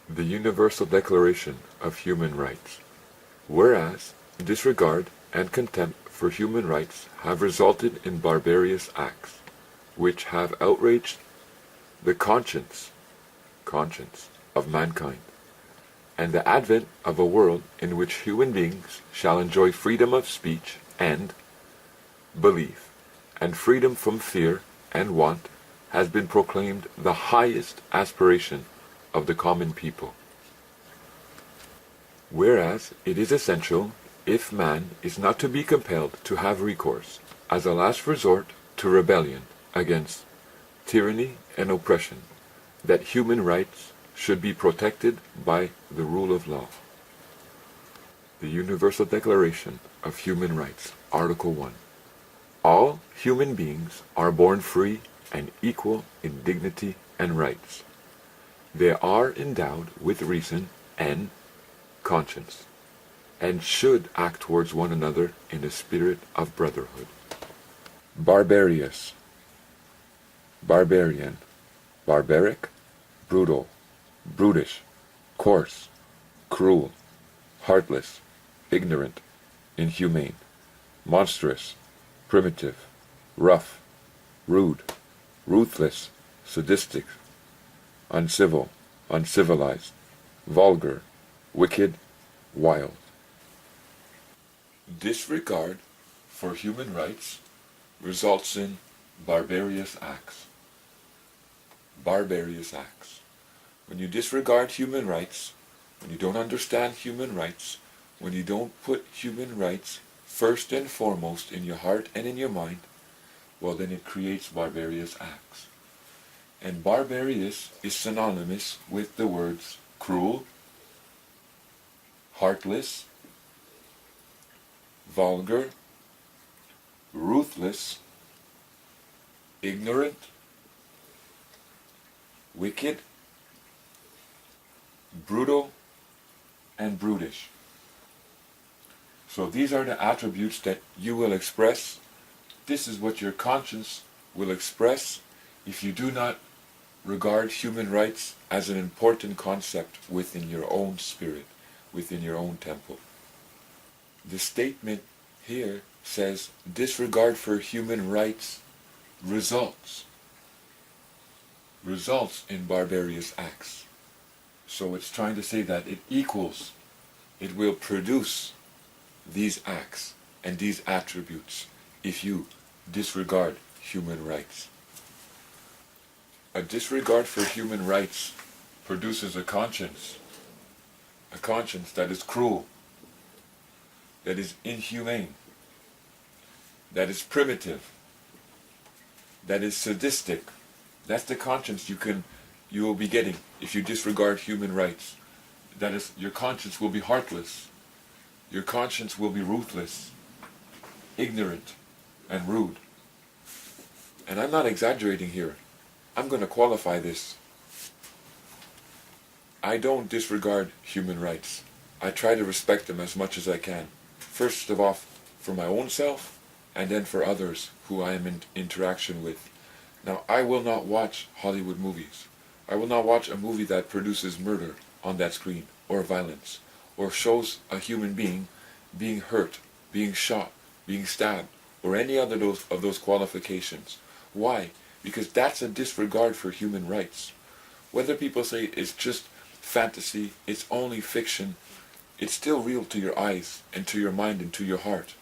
The Universal Declaration of Human Rights. Whereas disregard and contempt for human rights have resulted in barbarous acts, which have outraged the conscience of mankind, and the advent of a world in which human beings shall enjoy freedom of speech and belief, and freedom from fear and want, has been proclaimed the highest aspiration of the common people. Whereas it is essential, if man is not to be compelled to have recourse, as a last resort, to rebellion against tyranny and oppression, that human rights should be protected by the rule of law. The Universal Declaration of Human Rights, Article 1. All human beings are born free and equal in dignity and rights. They are endowed with reason and conscience, and should act towards one another in a spirit of brotherhood. Barbarous, barbarian, barbaric, brutal, brutish, coarse, cruel, heartless, ignorant, inhumane, monstrous, primitive, rough, rude, ruthless, sadistic, uncivil, uncivilized, vulgar, wicked, wild. Disregard for human rights results in barbarous acts. Barbarous acts. When you disregard human rights, when you don't understand human rights, when you don't put human rights first and foremost in your heart and in your mind, well, then it creates barbarous acts. And barbarous is synonymous with the words cruel, heartless, vulgar, ruthless, ignorant, wicked, brutal, and brutish. So these are the attributes that you will express. This is what your conscience will express if you do not regard human rights as an important concept within your own spirit, within your own temple. The statement here says disregard for human rights results in barbarous acts. So it's trying to say that it equals, it will produce these acts and these attributes if you disregard human rights. A disregard for human rights produces a conscience that is cruel, that is inhumane, that is primitive, that is sadistic. That's the conscience you will be getting if you disregard human rights. That is, your conscience will be heartless. Your conscience will be ruthless, ignorant, and rude. And I'm not exaggerating here. I'm going to qualify this. I don't disregard human rights. I try to respect them as much as I can. First of all, for my own self, and then for others who I am in interaction with. Now, I will not watch Hollywood movies. I will not watch a movie that produces murder on that screen, or violence, or shows a human being being hurt, being shot, being stabbed, or any other of those qualifications. Why? Because that's a disregard for human rights. Whether people say it's just fantasy, it's only fiction, it's still real to your eyes and to your mind and to your heart.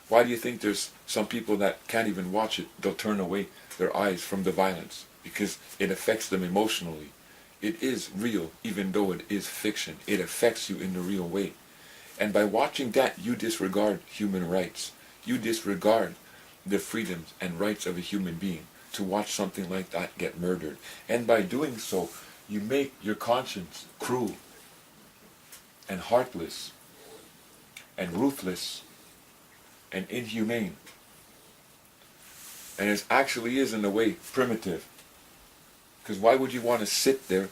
Why do you think there's some people that can't even watch it? They'll turn away their eyes from the violence because it affects them emotionally. It is real, even though it is fiction. It affects you in the real way. And by watching that, you disregard human rights. You disregard the freedoms and rights of a human being to watch something like that get murdered. And by doing so, you make your conscience cruel and heartless and ruthless and inhumane. And it actually is, in a way, primitive. Because why would you want to sit there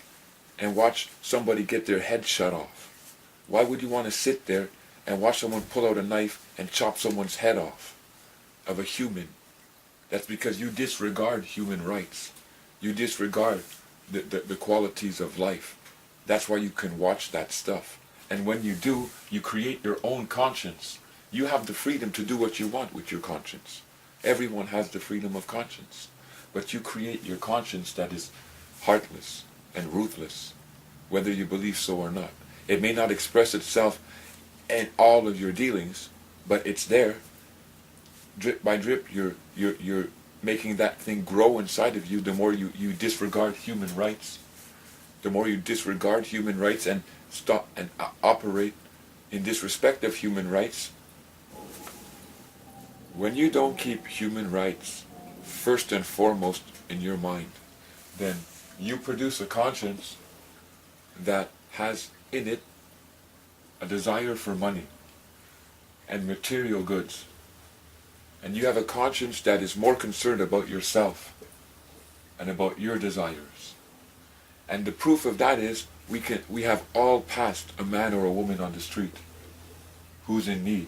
and watch somebody get their head shut off? Why would you want to sit there and watch someone pull out a knife and chop someone's head off of a human? That's because you disregard human rights. You disregard the qualities of life. That's why you can watch that stuff. And when you do, you create your own conscience. You have the freedom to do what you want with your conscience. Everyone has the freedom of conscience. But you create your conscience that is heartless and ruthless, whether you believe so or not. It may not express itself in all of your dealings, but it's there. Drip by drip, you're making that thing grow inside of you. The more you disregard human rights, the more you disregard human rights and stop and operate in disrespect of human rights, when you don't keep human rights first and foremost in your mind, then you produce a conscience that has in it a desire for money and material goods. And you have a conscience that is more concerned about yourself and about your desires. And the proof of that is we have all passed a man or a woman on the street who's in need,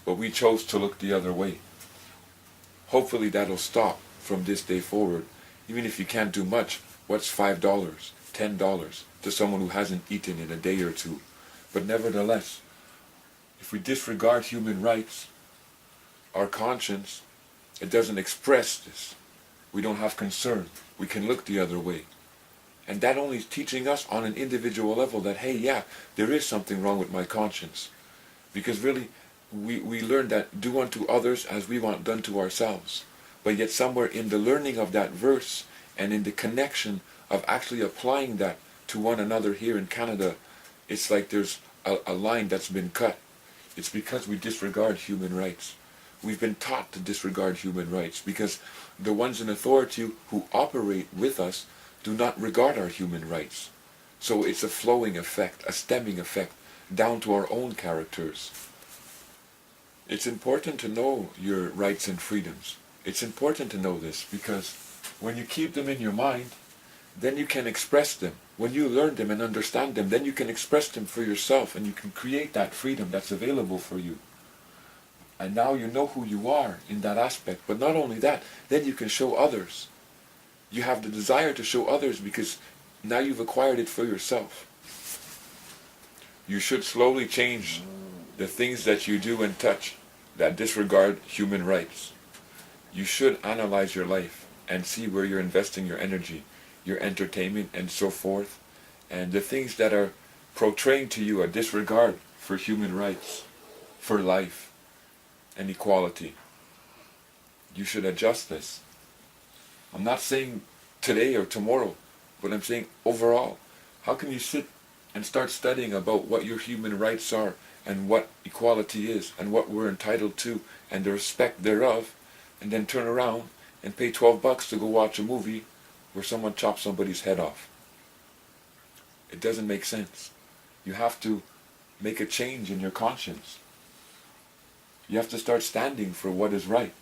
but we chose to look the other way. Hopefully that'll stop from this day forward. Even if you can't do much, what's $5, $10 to someone who hasn't eaten in a day or two? But nevertheless, if we disregard human rights, our conscience, it doesn't express this. We don't have concern. We can look the other way. And that only is teaching us on an individual level that, hey, yeah, there is something wrong with my conscience. Because really, we learn that do unto others as we want done to ourselves. But yet somewhere in the learning of that verse and in the connection of actually applying that to one another here in Canada, it's like there's a line that's been cut. It's because we disregard human rights. We've been taught to disregard human rights because the ones in authority who operate with us do not regard our human rights. So it's a flowing effect, a stemming effect, down to our own characters. It's important to know your rights and freedoms. It's important to know this because when you keep them in your mind, then you can express them. When you learn them and understand them, then you can express them for yourself and you can create that freedom that's available for you. And now you know who you are in that aspect. But not only that, then you can show others. You have the desire to show others because now you've acquired it for yourself. You should slowly change the things that you do and touch that disregard human rights. You should analyze your life and see where you're investing your energy, your entertainment and so forth, and the things that are portraying to you a disregard for human rights, for life and equality. You should adjust this. I'm not saying today or tomorrow, but I'm saying overall. How can you sit and start studying about what your human rights are and what equality is and what we're entitled to and the respect thereof, and then turn around and pay $12 to go watch a movie where someone chops somebody's head off? It doesn't make sense. You have to make a change in your conscience. You have to start standing for what is right.